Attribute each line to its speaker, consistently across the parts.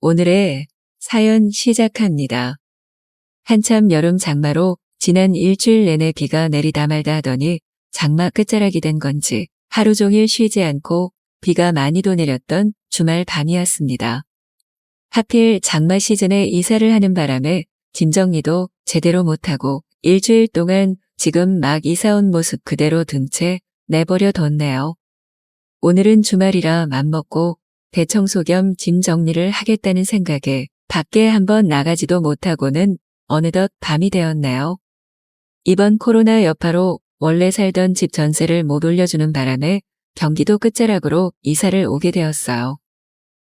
Speaker 1: 오늘의 사연 시작합니다. 한참 여름 장마로 지난 일주일 내내 비가 내리다 말다 하더니 장마 끝자락이 된 건지 하루 종일 쉬지 않고 비가 많이도 내렸던 주말 밤이었습니다. 하필 장마 시즌에 이사를 하는 바람에 짐 정리도 제대로 못하고 일주일 동안 지금 막 이사 온 모습 그대로 둔 채 내버려 뒀네요. 오늘은 주말이라 맘먹고 대청소 겸 짐 정리를 하겠다는 생각에 밖에 한번 나가지도 못하고는 어느덧 밤이 되었네요. 이번 코로나 여파로 원래 살던 집 전세를 못 올려주는 바람에 경기도 끝자락으로 이사를 오게 되었어요.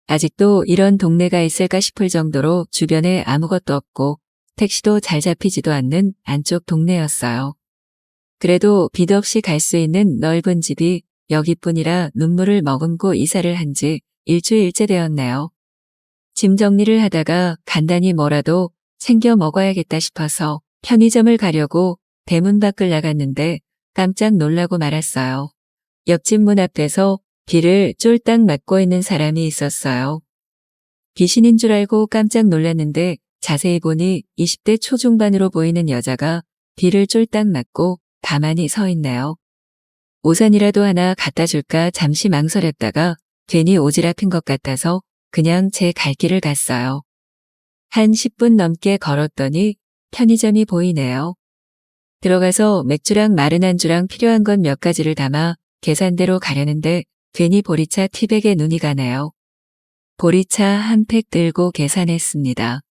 Speaker 1: 아직도 이런 동네가 있을까 싶을 정도로 주변에 아무것도 없고 택시도 잘 잡히지도 않는 안쪽 동네였어요. 그래도 빚 없이 갈 수 있는 넓은 집이 여기뿐이라 눈물을 머금고 이사를 한 지 일주일째 되었네요. 짐 정리를 하다가 간단히 뭐라도 챙겨 먹어야겠다 싶어서 편의점을 가려고 대문 밖을 나갔는데 깜짝 놀라고 말았어요. 옆집 문 앞에서 비를 쫄딱 맞고 있는 사람이 있었어요. 귀신인 줄 알고 깜짝 놀랐는데 자세히 보니 20대 초중반으로 보이는 여자가 비를 쫄딱 맞고 가만히 서 있네요. 우산이라도 하나 갖다 줄까 잠시 망설였다가 괜히 오지랖인 것 같아서 그냥 제 갈 길을 갔어요. 한 10분 넘게 걸었더니 편의점이 보이네요. 들어가서 맥주랑 마른 안주랑 필요한 건 몇 가지를 담아 계산대로 가려는데 괜히 보리차 티백에 눈이 가네요. 보리차 한 팩 들고 계산했습니다.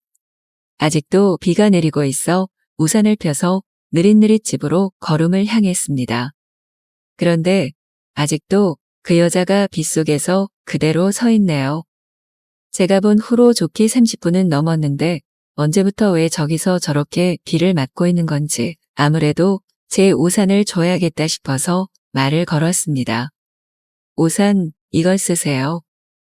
Speaker 1: 아직도 비가 내리고 있어 우산을 펴서 느릿느릿 집으로 걸음을 향했습니다. 그런데 아직도 그 여자가 빗속에서 그대로 서 있네요. 제가 본 후로 좋게 30분은 넘었는데 언제부터 왜 저기서 저렇게 비를 맞고 있는 건지 아무래도 제 우산을 줘야겠다 싶어서 말을 걸었습니다. 우산 이걸 쓰세요.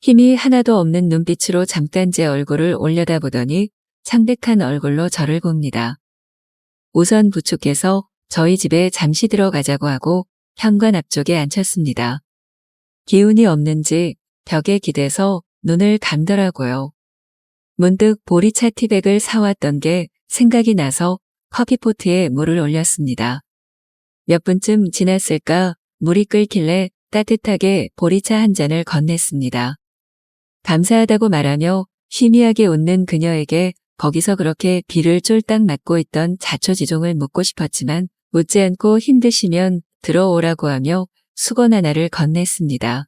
Speaker 1: 힘이 하나도 없는 눈빛으로 잠깐 제 얼굴을 올려다보더니 창백한 얼굴로 저를 봅니다. 우선 부축해서 저희 집에 잠시 들어가자고 하고 현관 앞쪽에 앉혔습니다. 기운이 없는지 벽에 기대서 눈을 감더라고요. 문득 보리차 티백을 사왔던 게 생각이 나서 커피포트에 물을 올렸습니다. 몇 분쯤 지났을까 물이 끓길래 따뜻하게 보리차 한 잔을 건넸습니다. 감사하다고 말하며 희미하게 웃는 그녀에게 거기서 그렇게 비를 쫄딱 맞고 있던 자초지종을 묻고 싶었지만 묻지 않고 힘드시면 들어오라고 하며 수건 하나를 건넸습니다.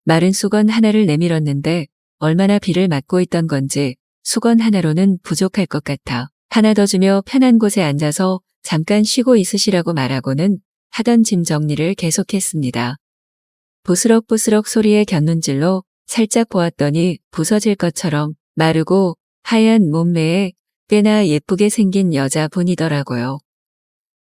Speaker 1: 마른 수건 하나를 내밀었는데 얼마나 비를 맞고 있던 건지 수건 하나로는 부족할 것 같아 하나 더 주며 편한 곳에 앉아서 잠깐 쉬고 있으시라고 말하고는 하던 짐 정리를 계속했습니다. 부스럭부스럭 소리에 곁눈질로 살짝 보았더니 부서질 것처럼 마르고 하얀 몸매에 꽤나 예쁘게 생긴 여자분이더라고요.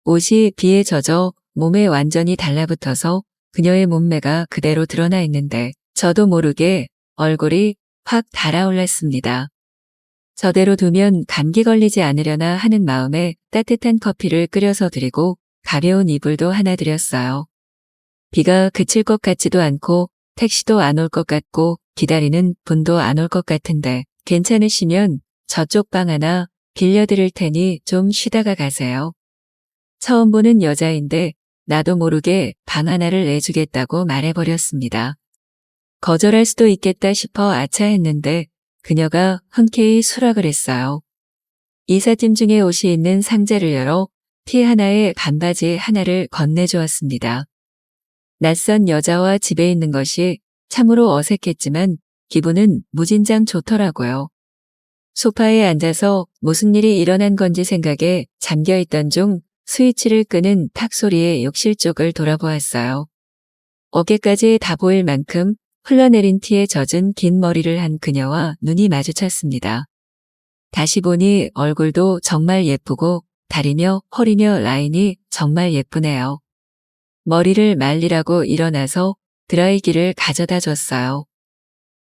Speaker 1: 옷이 비에 젖어 몸에 완전히 달라붙어서 그녀의 몸매가 그대로 드러나 있는데 저도 모르게 얼굴이 확 달아올랐습니다. 저대로 두면 감기 걸리지 않으려나 하는 마음에 따뜻한 커피를 끓여서 드리고 가벼운 이불도 하나 드렸어요. 비가 그칠 것 같지도 않고 택시도 안 올 것 같고 기다리는 분도 안 올 것 같은데 괜찮으시면 저쪽 방 하나 빌려드릴 테니 좀 쉬다가 가세요. 처음 보는 여자인데 나도 모르게 방 하나를 내주겠다고 말해버렸습니다. 거절할 수도 있겠다 싶어 아차했는데 그녀가 흔쾌히 수락을 했어요. 이삿짐 중에 옷이 있는 상자를 열어 티 하나에 반바지 하나를 건네주었습니다. 낯선 여자와 집에 있는 것이 참으로 어색했지만 기분은 무진장 좋더라고요. 소파에 앉아서 무슨 일이 일어난 건지 생각에 잠겨있던 중 스위치를 끄는 탁 소리에 욕실 쪽을 돌아보았어요. 어깨까지 다 보일 만큼 흘러내린 티에 젖은 긴 머리를 한 그녀와 눈이 마주쳤습니다. 다시 보니 얼굴도 정말 예쁘고 다리며 허리며 라인이 정말 예쁘네요. 머리를 말리라고 일어나서 드라이기를 가져다 줬어요.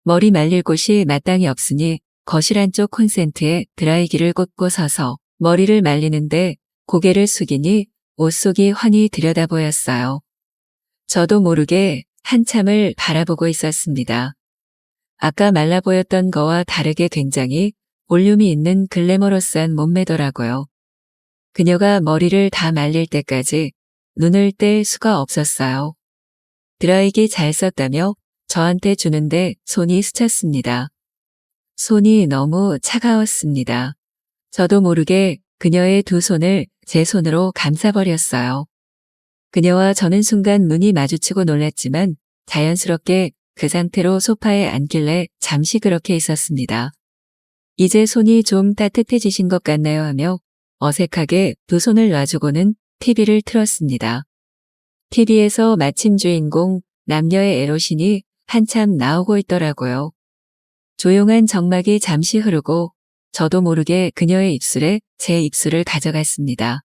Speaker 1: 머리 말릴 곳이 마땅히 없으니 거실 안쪽 콘센트에 드라이기를 꽂고 서서 머리를 말리는데 고개를 숙이니 옷 속이 훤히 들여다보였어요. 저도 모르게 한참을 바라보고 있었습니다. 아까 말라 보였던 거와 다르게 굉장히 볼륨이 있는 글래머러스한 몸매더라고요. 그녀가 머리를 다 말릴 때까지 눈을 뗄 수가 없었어요. 드라이기 잘 썼다며 저한테 주는데 손이 스쳤습니다. 손이 너무 차가웠습니다. 저도 모르게 그녀의 두 손을 제 손으로 감싸버렸어요. 그녀와 저는 순간 눈이 마주치고 놀랐지만 자연스럽게 그 상태로 소파에 앉길래 잠시 그렇게 있었습니다. 이제 손이 좀 따뜻해지신 것 같나요 하며 어색하게 두 손을 놔주고는 TV를 틀었습니다. TV에서 마침 주인공 남녀의 에로신이 한참 나오고 있더라고요. 조용한 정막이 잠시 흐르고 저도 모르게 그녀의 입술에 제 입술을 가져갔습니다.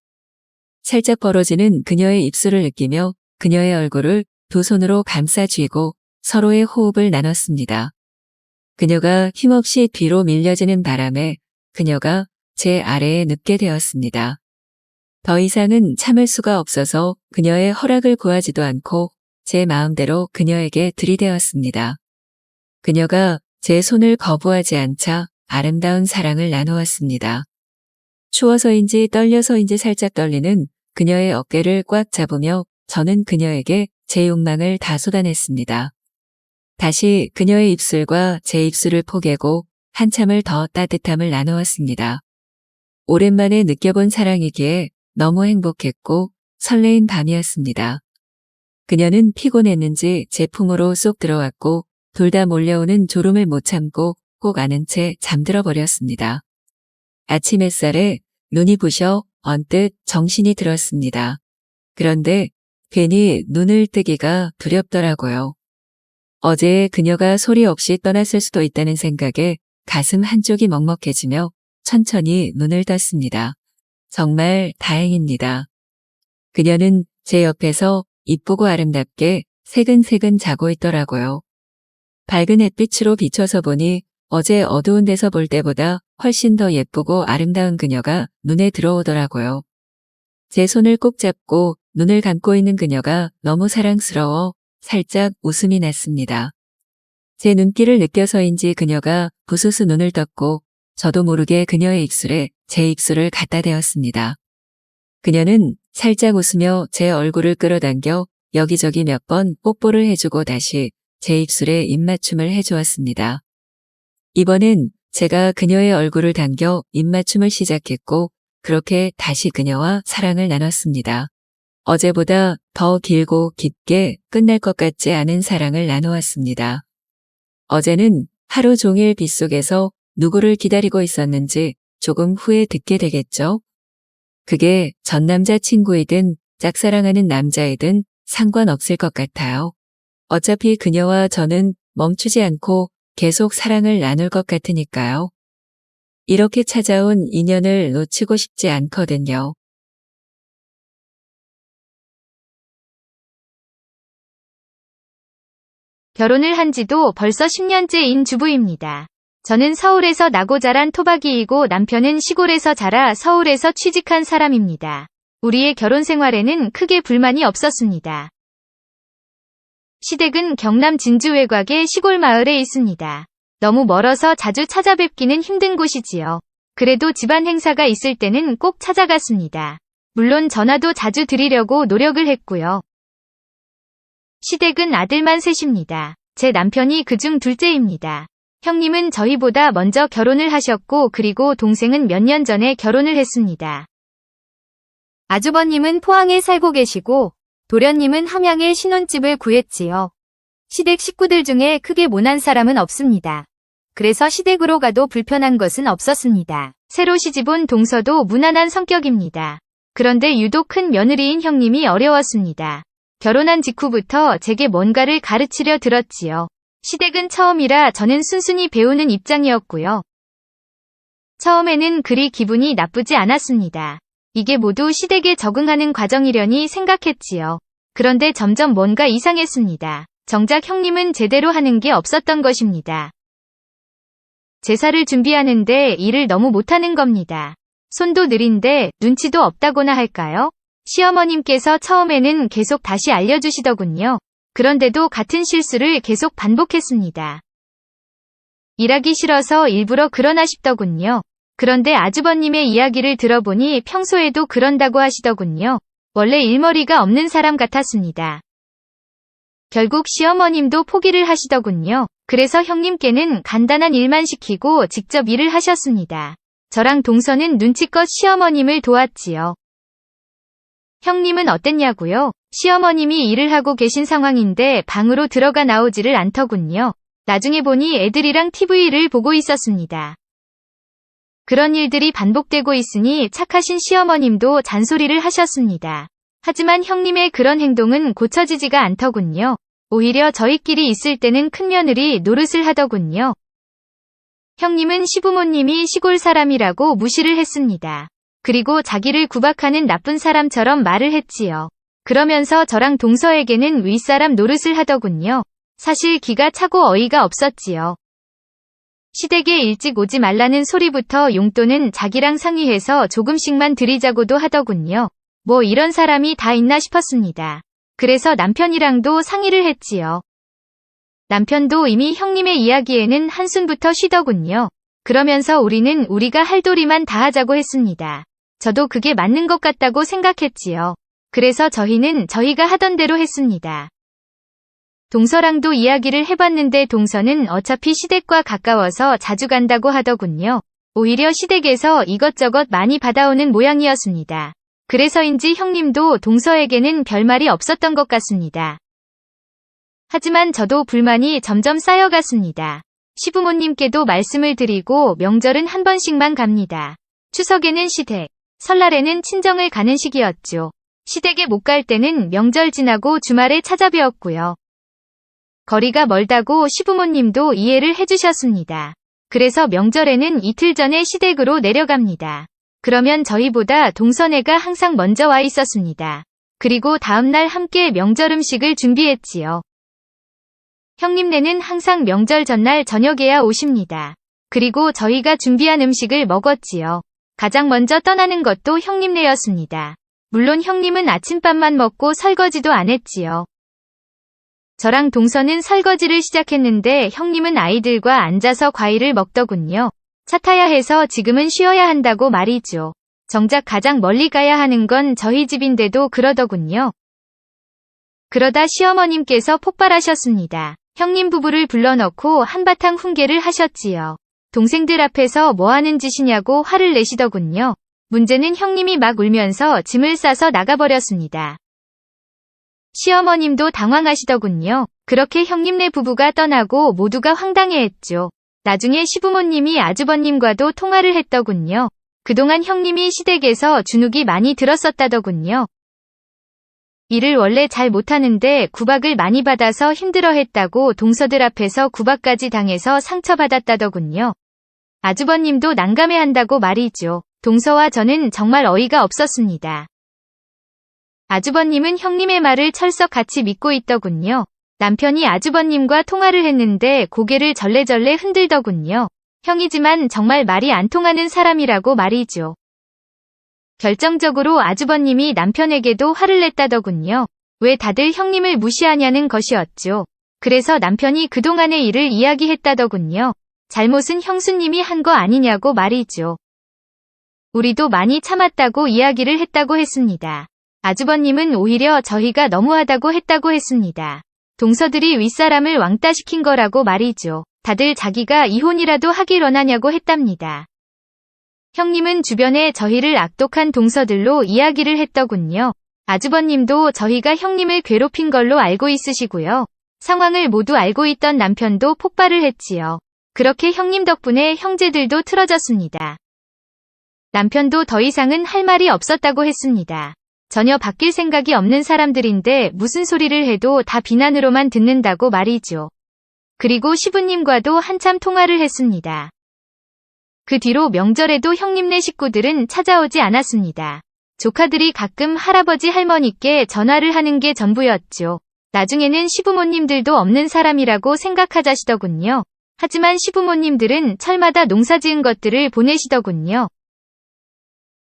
Speaker 1: 살짝 벌어지는 그녀의 입술을 느끼며 그녀의 얼굴을 두 손으로 감싸 쥐고 서로의 호흡을 나눴습니다. 그녀가 힘없이 뒤로 밀려지는 바람에 그녀가 제 아래에 눕게 되었습니다. 더 이상은 참을 수가 없어서 그녀의 허락을 구하지도 않고 제 마음대로 그녀에게 들이대었습니다. 그녀가 제 손을 거부하지 않자 아름다운 사랑을 나누었습니다. 추워서인지 떨려서인지 살짝 떨리는 그녀의 어깨를 꽉 잡으며 저는 그녀에게 제 욕망을 다 쏟아냈습니다. 다시 그녀의 입술과 제 입술을 포개고 한참을 더 따뜻함을 나누었습니다. 오랜만에 느껴본 사랑이기에 너무 행복했고 설레인 밤이었습니다. 그녀는 피곤했는지 제 품으로 쏙 들어왔고 둘 다 몰려오는 졸음을 못 참고 꼭 안은 채 잠들어 버렸습니다. 아침 햇살에 눈이 부셔 언뜻 정신이 들었습니다. 그런데 괜히 눈을 뜨기가 두렵더라고요. 어제 그녀가 소리 없이 떠났을 수도 있다는 생각에 가슴 한쪽이 먹먹해지며 천천히 눈을 떴습니다. 정말 다행입니다. 그녀는 제 옆에서 이쁘고 아름답게 새근새근 자고 있더라고요. 밝은 햇빛으로 비춰서 보니 어제 어두운 데서 볼 때보다 훨씬 더 예쁘고 아름다운 그녀가 눈에 들어오더라고요. 제 손을 꼭 잡고 눈을 감고 있는 그녀가 너무 사랑스러워 살짝 웃음이 났습니다. 제 눈길을 느껴서인지 그녀가 부스스 눈을 떴고 저도 모르게 그녀의 입술에 제 입술을 갖다 대었습니다. 그녀는 살짝 웃으며 제 얼굴을 끌어당겨 여기저기 몇 번 뽀뽀를 해주고 다시 제 입술에 입맞춤을 해주었습니다. 이번엔 제가 그녀의 얼굴을 당겨 입맞춤을 시작했고 그렇게 다시 그녀와 사랑을 나눴습니다. 어제보다 더 길고 깊게 끝날 것 같지 않은 사랑을 나누었습니다. 어제는 하루 종일 빗속에서 누구를 기다리고 있었는지 조금 후에 듣게 되겠죠? 그게 전 남자친구이든 짝사랑하는 남자이든 상관없을 것 같아요. 어차피 그녀와 저는 멈추지 않고 계속 사랑을 나눌 것 같으니까요. 이렇게 찾아온 인연을 놓치고 싶지 않거든요.
Speaker 2: 결혼을 한 지도 벌써 10년째인 주부입니다. 저는 서울에서 나고 자란 토박이이고 남편은 시골에서 자라 서울에서 취직한 사람입니다. 우리의 결혼 생활에는 크게 불만이 없었습니다. 시댁은 경남 진주 외곽의 시골 마을에 있습니다. 너무 멀어서 자주 찾아뵙기는 힘든 곳이지요. 그래도 집안 행사가 있을 때는 꼭 찾아갔습니다. 물론 전화도 자주 드리려고 노력을 했고요. 시댁은 아들만 셋입니다. 제 남편이 그중 둘째입니다. 형님은 저희보다 먼저 결혼을 하셨고 그리고 동생은 몇 년 전에 결혼을 했습니다. 아주버님은 포항에 살고 계시고 도련님은 함양에 신혼집을 구했지요. 시댁 식구들 중에 크게 모난 사람은 없습니다. 그래서 시댁으로 가도 불편한 것은 없었습니다. 새로 시집온 동서도 무난한 성격입니다. 그런데 유독 큰 며느리인 형님이 어려웠습니다. 결혼한 직후부터 제게 뭔가를 가르치려 들었지요. 시댁은 처음이라 저는 순순히 배우는 입장이었고요. 처음에는 그리 기분이 나쁘지 않았습니다. 이게 모두 시댁에 적응하는 과정이려니 생각했지요. 그런데 점점 뭔가 이상했습니다. 정작 형님은 제대로 하는 게 없었던 것입니다. 제사를 준비하는데 일을 너무 못하는 겁니다. 손도 느린데 눈치도 없다고나 할까요? 시어머님께서 처음에는 계속 다시 알려주시더군요. 그런데도 같은 실수를 계속 반복했습니다. 일하기 싫어서 일부러 그러나 싶더군요. 그런데 아주버님의 이야기를 들어보니 평소에도 그런다고 하시더군요. 원래 일머리가 없는 사람 같았습니다. 결국 시어머님도 포기를 하시더군요. 그래서 형님께는 간단한 일만 시키고 직접 일을 하셨습니다. 저랑 동서는 눈치껏 시어머님을 도왔지요. 형님은 어땠냐고요? 시어머님이 일을 하고 계신 상황인데 방으로 들어가 나오지를 않더군요. 나중에 보니 애들이랑 TV를 보고 있었습니다. 그런 일들이 반복되고 있으니 착하신 시어머님도 잔소리를 하셨습니다. 하지만 형님의 그런 행동은 고쳐지지가 않더군요. 오히려 저희끼리 있을 때는 큰며느리 노릇을 하더군요. 형님은 시부모님이 시골 사람이라고 무시를 했습니다. 그리고 자기를 구박하는 나쁜 사람처럼 말을 했지요. 그러면서 저랑 동서에게는 윗사람 노릇을 하더군요. 사실 기가 차고 어이가 없었지요. 시댁에 일찍 오지 말라는 소리부터 용돈은 자기랑 상의해서 조금씩만 드리자고도 하더군요. 뭐 이런 사람이 다 있나 싶었습니다. 그래서 남편이랑도 상의를 했지요. 남편도 이미 형님의 이야기에는 한숨부터 쉬더군요. 그러면서 우리는 우리가 할 도리만 다 하자고 했습니다. 저도 그게 맞는 것 같다고 생각했지요. 그래서 저희는 저희가 하던 대로 했습니다. 동서랑도 이야기를 해봤는데 동서는 어차피 시댁과 가까워서 자주 간다고 하더군요. 오히려 시댁에서 이것저것 많이 받아오는 모양이었습니다. 그래서인지 형님도 동서에게는 별말이 없었던 것 같습니다. 하지만 저도 불만이 점점 쌓여갔습니다. 시부모님께도 말씀을 드리고 명절은 한 번씩만 갑니다. 추석에는 시댁, 설날에는 친정을 가는 시기였죠. 시댁에 못 갈 때는 명절 지나고 주말에 찾아뵈었고요. 거리가 멀다고 시부모님도 이해를 해주셨습니다. 그래서 명절에는 이틀 전에 시댁으로 내려갑니다. 그러면 저희보다 동서네가 항상 먼저 와 있었습니다. 그리고 다음날 함께 명절 음식을 준비했지요. 형님네는 항상 명절 전날 저녁에야 오십니다. 그리고 저희가 준비한 음식을 먹었지요. 가장 먼저 떠나는 것도 형님네였습니다. 물론 형님은 아침밥만 먹고 설거지도 안 했지요. 저랑 동서는 설거지를 시작했는데 형님은 아이들과 앉아서 과일을 먹더군요. 차 타야 해서 지금은 쉬어야 한다고 말이죠. 정작 가장 멀리 가야 하는 건 저희 집인데도 그러더군요. 그러다 시어머님께서 폭발하셨습니다. 형님 부부를 불러넣고 한바탕 훈계를 하셨지요. 동생들 앞에서 뭐 하는 짓이냐고 화를 내시더군요. 문제는 형님이 막 울면서 짐을 싸서 나가버렸습니다. 시어머님도 당황하시더군요. 그렇게 형님네 부부가 떠나고 모두가 황당해했죠. 나중에 시부모님이 아주버님과도 통화를 했더군요. 그동안 형님이 시댁에서 주눅이 많이 들었었다더군요. 일을 원래 잘 못하는데 구박을 많이 받아서 힘들어했다고 동서들 앞에서 구박까지 당해서 상처받았다더군요. 아주버님도 난감해한다고 말이죠. 동서와 저는 정말 어이가 없었습니다. 아주버님은 형님의 말을 철석 같이 믿고 있더군요. 남편이 아주버님과 통화를 했는데 고개를 절레절레 흔들더군요. 형이지만 정말 말이 안 통하는 사람이라고 말이죠. 결정적으로 아주버님이 남편에게도 화를 냈다더군요. 왜 다들 형님을 무시하냐는 것이었죠. 그래서 남편이 그동안의 일을 이야기했다더군요. 잘못은 형수님이 한 거 아니냐고 말이죠. 우리도 많이 참았다고 이야기를 했다고 했습니다. 아주버님은 오히려 저희가 너무하다고 했다고 했습니다. 동서들이 윗사람을 왕따시킨 거라고 말이죠. 다들 자기가 이혼이라도 하길 원하냐고 했답니다. 형님은 주변에 저희를 악독한 동서들로 이야기를 했더군요. 아주버님도 저희가 형님을 괴롭힌 걸로 알고 있으시고요. 상황을 모두 알고 있던 남편도 폭발을 했지요. 그렇게 형님 덕분에 형제들도 틀어졌습니다. 남편도 더 이상은 할 말이 없었다고 했습니다. 전혀 바뀔 생각이 없는 사람들인데 무슨 소리를 해도 다 비난으로만 듣는다고 말이죠. 그리고 시부님과도 한참 통화를 했습니다. 그 뒤로 명절에도 형님네 식구들은 찾아오지 않았습니다. 조카들이 가끔 할아버지 할머니께 전화를 하는 게 전부였죠. 나중에는 시부모님들도 없는 사람이라고 생각하자시더군요. 하지만 시부모님들은 철마다 농사지은 것들을 보내시더군요.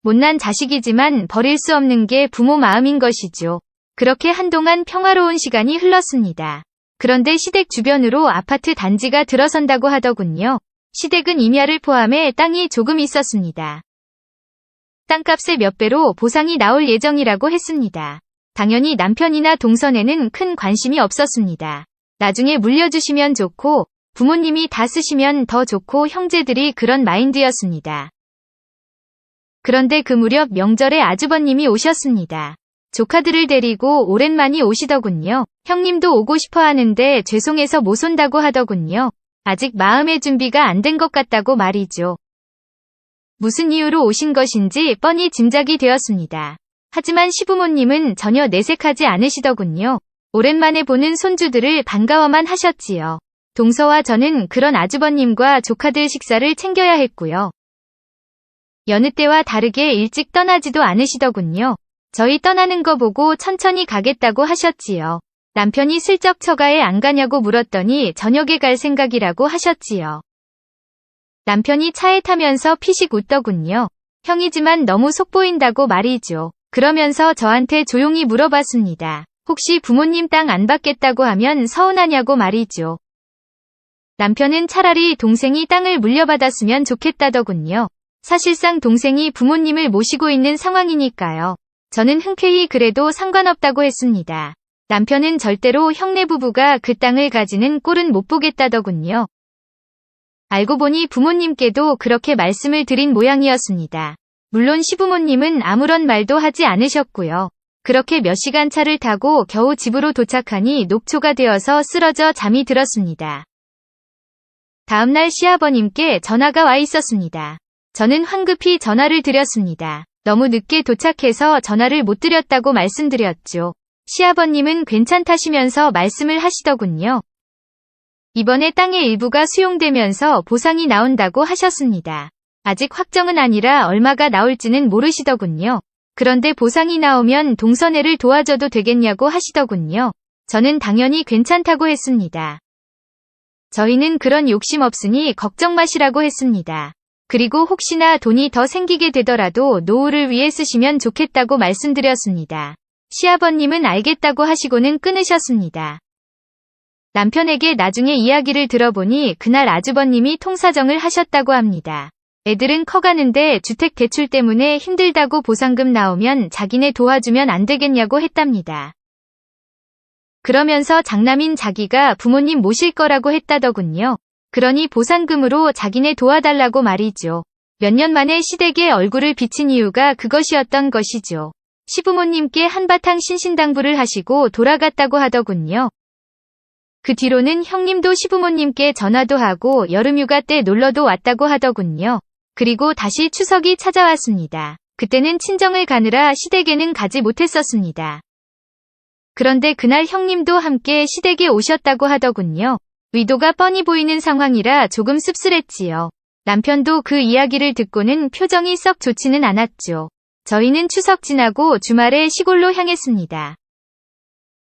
Speaker 2: 못난 자식이지만 버릴 수 없는 게 부모 마음인 것이죠. 그렇게 한동안 평화로운 시간이 흘렀습니다. 그런데 시댁 주변으로 아파트 단지가 들어선다고 하더군요. 시댁은 임야를 포함해 땅이 조금 있었습니다. 땅값의 몇 배로 보상이 나올 예정이라고 했습니다. 당연히 남편이나 동선에는 큰 관심이 없었습니다. 나중에 물려주시면 좋고 부모님이 다 쓰시면 더 좋고 형제들이 그런 마인드였습니다. 그런데 그 무렵 명절에 아주버님이 오셨습니다. 조카들을 데리고 오랜만이 오시더군요. 형님도 오고 싶어 하는데 죄송해서 못 온다고 하더군요. 아직 마음의 준비가 안 된 것 같다고 말이죠. 무슨 이유로 오신 것인지 뻔히 짐작이 되었습니다. 하지만 시부모님은 전혀 내색하지 않으시더군요. 오랜만에 보는 손주들을 반가워만 하셨지요. 동서와 저는 그런 아주버님과 조카들 식사를 챙겨야 했고요. 여느 때와 다르게 일찍 떠나지도 않으시더군요. 저희 떠나는 거 보고 천천히 가겠다고 하셨지요. 남편이 슬쩍 처가에 안 가냐고 물었더니 저녁에 갈 생각이라고 하셨지요. 남편이 차에 타면서 피식 웃더군요. 형이지만 너무 속보인다고 말이죠. 그러면서 저한테 조용히 물어봤습니다. 혹시 부모님 땅 안 받겠다고 하면 서운하냐고 말이죠. 남편은 차라리 동생이 땅을 물려받았으면 좋겠다더군요. 사실상 동생이 부모님을 모시고 있는 상황이니까요. 저는 흔쾌히 그래도 상관없다고 했습니다. 남편은 절대로 형네 부부가 그 땅을 가지는 꼴은 못 보겠다더군요. 알고 보니 부모님께도 그렇게 말씀을 드린 모양이었습니다. 물론 시부모님은 아무런 말도 하지 않으셨고요. 그렇게 몇 시간 차를 타고 겨우 집으로 도착하니 녹초가 되어서 쓰러져 잠이 들었습니다. 다음날 시아버님께 전화가 와 있었습니다. 저는 황급히 전화를 드렸습니다. 너무 늦게 도착해서 전화를 못 드렸다고 말씀드렸죠. 시아버님은 괜찮다시면서 말씀을 하시더군요. 이번에 땅의 일부가 수용되면서 보상이 나온다고 하셨습니다. 아직 확정은 아니라 얼마가 나올지는 모르시더군요. 그런데 보상이 나오면 동서애를 도와줘도 되겠냐고 하시더군요. 저는 당연히 괜찮다고 했습니다. 저희는 그런 욕심 없으니 걱정 마시라고 했습니다. 그리고 혹시나 돈이 더 생기게 되더라도 노후를 위해 쓰시면 좋겠다고 말씀드렸습니다. 시아버님은 알겠다고 하시고는 끊으셨습니다. 남편에게 나중에 이야기를 들어보니 그날 아주버님이 통사정을 하셨다고 합니다. 애들은 커가는데 주택 대출 때문에 힘들다고 보상금 나오면 자기네 도와주면 안 되겠냐고 했답니다. 그러면서 장남인 자기가 부모님 모실 거라고 했다더군요. 그러니 보상금으로 자기네 도와달라고 말이죠. 몇 년 만에 시댁에 얼굴을 비친 이유가 그것이었던 것이죠. 시부모님께 한바탕 신신당부를 하시고 돌아갔다고 하더군요. 그 뒤로는 형님도 시부모님께 전화도 하고 여름휴가 때 놀러도 왔다고 하더군요. 그리고 다시 추석이 찾아왔습니다. 그때는 친정을 가느라 시댁에는 가지 못했었습니다. 그런데 그날 형님도 함께 시댁에 오셨다고 하더군요. 의도가 뻔히 보이는 상황이라 조금 씁쓸했지요. 남편도 그 이야기를 듣고는 표정이 썩 좋지는 않았죠. 저희는 추석 지나고 주말에 시골로 향했습니다.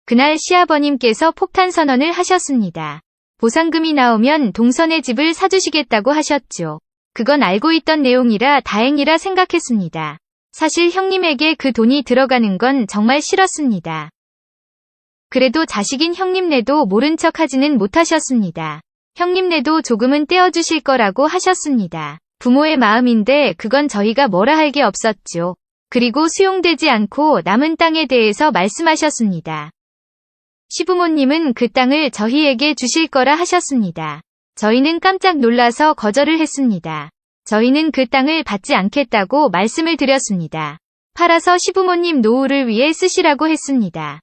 Speaker 2: 그날 시아버님께서 폭탄 선언을 하셨습니다. 보상금이 나오면 동선의 집을 사주시겠다고 하셨죠. 그건 알고 있던 내용이라 다행이라 생각했습니다. 사실 형님에게 그 돈이 들어가는 건 정말 싫었습니다. 그래도 자식인 형님네도 모른 척 하지는 못하셨습니다. 형님네도 조금은 떼어주실 거라고 하셨습니다. 부모의 마음인데 그건 저희가 뭐라 할 게 없었죠. 그리고 수용되지 않고 남은 땅에 대해서 말씀하셨습니다. 시부모님은 그 땅을 저희에게 주실 거라 하셨습니다. 저희는 깜짝 놀라서 거절을 했습니다. 저희는 그 땅을 받지 않겠다고 말씀을 드렸습니다. 팔아서 시부모님 노후를 위해 쓰시라고 했습니다.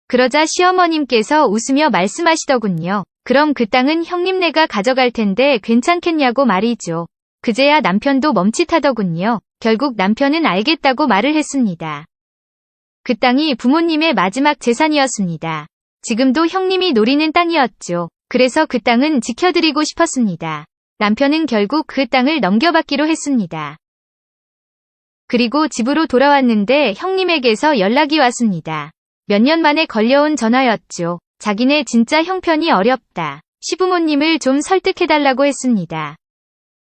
Speaker 2: 그러자 시어머님께서 웃으며 말씀하시더군요. 그럼 그 땅은 형님네가 가져갈 텐데 괜찮겠냐고 말이죠. 그제야 남편도 멈칫하더군요. 결국 남편은 알겠다고 말을 했습니다. 그 땅이 부모님의 마지막 재산이었습니다. 지금도 형님이 노리는 땅이었죠. 그래서 그 땅은 지켜드리고 싶었습니다. 남편은 결국 그 땅을 넘겨받기로 했습니다. 그리고 집으로 돌아왔는데 형님에게서 연락이 왔습니다. 몇 년 만에 걸려온 전화였죠. 자기네 진짜 형편이 어렵다. 시부모님을 좀 설득해달라고 했습니다.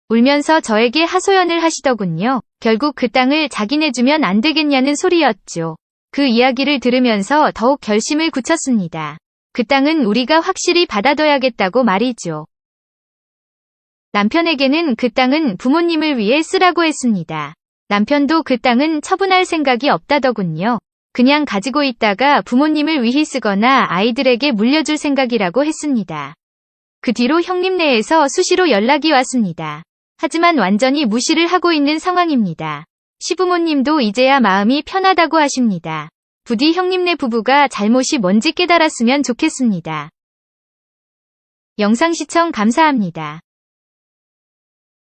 Speaker 2: 울면서 저에게 하소연을 하시더군요. 결국 그 땅을 자기네 주면 안 되겠냐는 소리였죠. 그 이야기를 들으면서 더욱 결심을 굳혔습니다. 그 땅은 우리가 확실히 받아둬야겠다고 말이죠. 남편에게는 그 땅은 부모님을 위해 쓰라고 했습니다. 남편도 그 땅은 처분할 생각이 없다더군요. 그냥 가지고 있다가 부모님을 위히 쓰거나 아이들에게 물려줄 생각이라고 했습니다. 그 뒤로 형님네에서 수시로 연락이 왔습니다. 하지만 완전히 무시를 하고 있는 상황입니다. 시부모님도 이제야 마음이 편하다고 하십니다. 부디 형님네 부부가 잘못이 뭔지 깨달았으면 좋겠습니다. 영상 시청 감사합니다.